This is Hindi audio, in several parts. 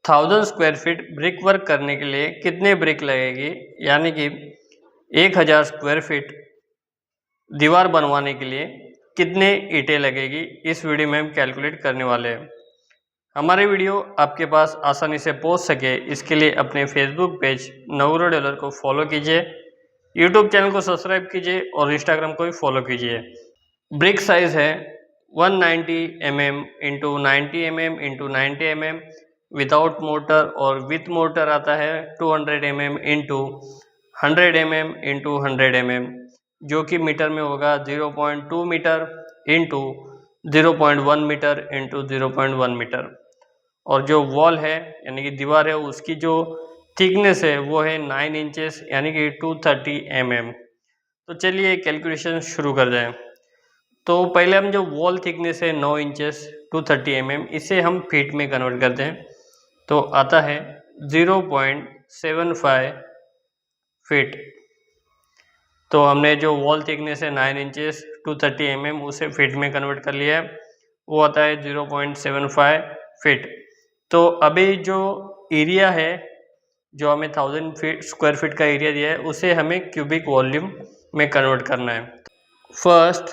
1000 स्क्वायर फीट ब्रिक वर्क करने के लिए कितने ब्रिक लगेगी, यानी कि 1000 स्क्वायर फीट दीवार बनवाने के लिए कितने ईंटें लगेगी, इस वीडियो में हम कैलकुलेट करने वाले हैं। हमारे वीडियो आपके पास आसानी से पहुंच सके, इसके लिए अपने फेसबुक पेज नवग्रो डेवलपर को फॉलो कीजिए, यूट्यूब चैनल को सब्सक्राइब कीजिए और इंस्टाग्राम को भी फॉलो कीजिए। ब्रिक साइज है 190 mm into 90 mm into 90 mm, without motor और विथ मोटर आता है 200 mm into 100 mm into 100 mm, जो कि मीटर में होगा 0.2 metre into 0.1 metre into 0.1 metre. और जो वॉल है यानी कि दीवार है, उसकी जो थिकनेस है वो है 9 इंचेस यानी कि 230 mm। तो चलिए कैलकुलेशन शुरू कर जाएं। तो पहले हम जो वॉल थिकनेस है 9 इंचेस 230 mm, इसे हम फीट में कन्वर्ट करते हैं तो आता है 0.75 फीट। तो हमने जो वॉल थिकनेस है 9 इंचेस 230 mm उसे फीट में कन्वर्ट कर लिया है, वो आता है 0.75 फीट। तो अभी जो एरिया है, जो हमें 1000 स्क्वायर फीट का एरिया दिया है, उसे हमें क्यूबिक वॉल्यूम में कन्वर्ट करना है। First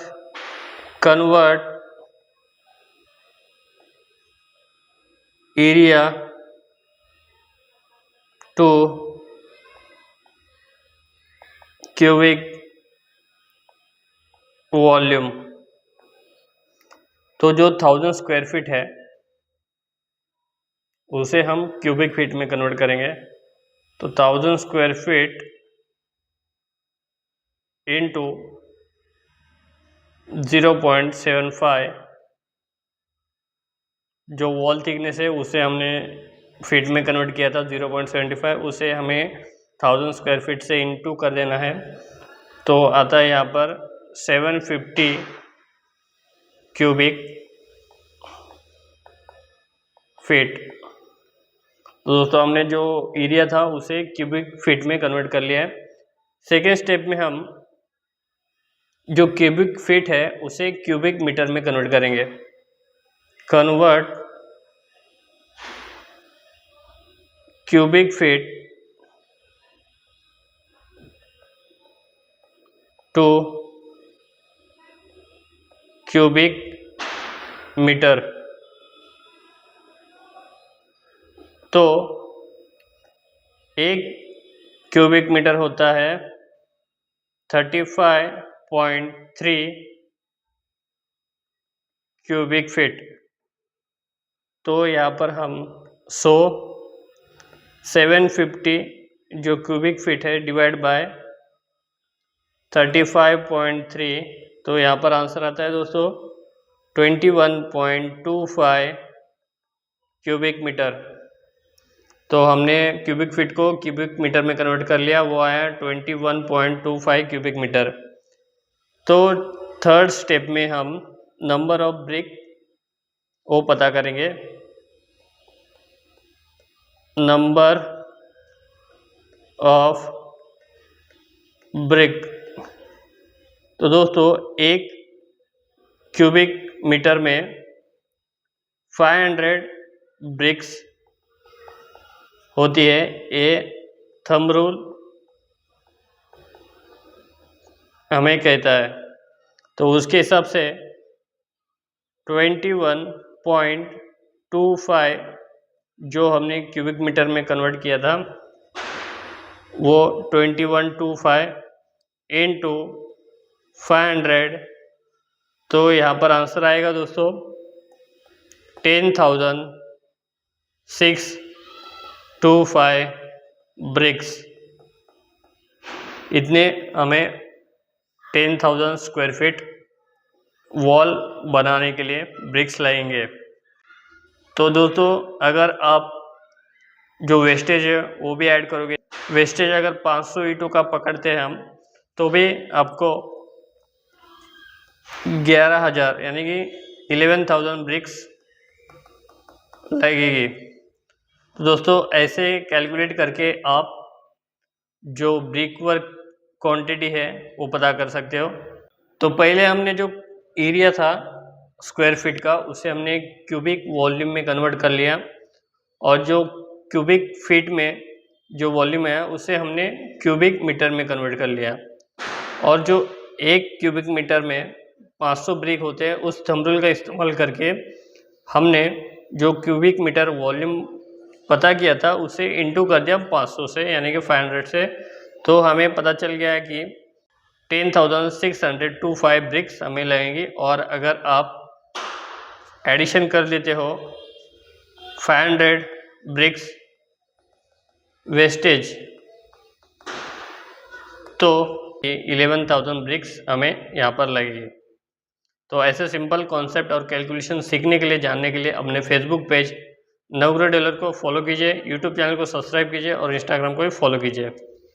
convert area to cubic volume. तो जो 1000 स्क्वायर फीट है उसे हम क्यूबिक फीट में कन्वर्ट करेंगे। तो 1000 स्क्वायर फीट इंटू 0.75, जो वॉल थिकनेस है उसे हमने फीट में कन्वर्ट किया था 0.75, उसे हमें 1000 स्क्वायर फीट से इंटू कर देना है। तो आता है यहाँ पर 750 क्यूबिक फीट। तो दोस्तों हमने जो एरिया था उसे क्यूबिक फीट में कन्वर्ट कर लिया है। सेकेंड स्टेप में हम जो क्यूबिक फीट है उसे क्यूबिक मीटर में कन्वर्ट करेंगे। Convert cubic feet to cubic metre. तो एक क्यूबिक मीटर होता है 35.3 क्यूबिक फीट। तो यहाँ पर हम 750 जो क्यूबिक फीट है डिवाइड बाय 35.3, तो यहाँ पर आंसर आता है दोस्तों 21.25 क्यूबिक मीटर। तो हमने क्यूबिक फीट को क्यूबिक मीटर में कन्वर्ट कर लिया, वो आया 21.25 क्यूबिक मीटर। तो थर्ड स्टेप में हम नंबर ऑफ ब्रिक वो पता करेंगे। Number of brick. तो दोस्तों एक क्यूबिक मीटर में 500 ब्रिक्स होती है, ये थंब रूल हमें कहता है। तो उसके हिसाब से 21.25 जो हमने क्यूबिक मीटर में कन्वर्ट किया था वो 2125 इंटू 500, तो यहाँ पर आंसर आएगा दोस्तों 10,625 ब्रिक्स। इतने हमें 10,000 स्क्वायर फीट वॉल बनाने के लिए ब्रिक्स लगेंगे। तो दोस्तों अगर आप जो वेस्टेज है वो भी ऐड करोगे, वेस्टेज अगर 500 ईंटों का पकड़ते हैं हम, तो भी आपको 11,000 यानी कि 11,000 ब्रिक्स लगेगी। तो दोस्तों ऐसे कैलकुलेट करके आप जो ब्रिक वर्क क्वांटिटी है वो पता कर सकते हो। तो पहले हमने जो एरिया था स्क्वायर फीट का उसे हमने क्यूबिक वॉल्यूम में कन्वर्ट कर लिया। और जो क्यूबिक फीट में जो वॉल्यूम है उसे हमने क्यूबिक मीटर में कन्वर्ट कर लिया। और जो 1 क्यूबिक मीटर में 500 ब्रिक होते हैं, उस थंब रूल का इस्तेमाल करके हमने जो क्यूबिक मीटर वॉल्यूम पता किया था उसे इंटू कर दिया 500 से, यानी कि 500 से। तो हमें पता चल गया है कि 10,625 ब्रिक्स हमें लगेंगी। और अगर आप एडिशन कर लेते हो 500 ब्रिक्स वेस्टेज, तो 11,000 ब्रिक्स हमें यहाँ पर लगेगी। तो ऐसे सिंपल कॉन्सेप्ट और कैलकुलेशन सीखने के लिए, जानने के लिए अपने फेसबुक पेज नवग्रह डेलर को फॉलो कीजिए, यूट्यूब चैनल को सब्सक्राइब कीजिए और इंस्टाग्राम को भी फॉलो कीजिए।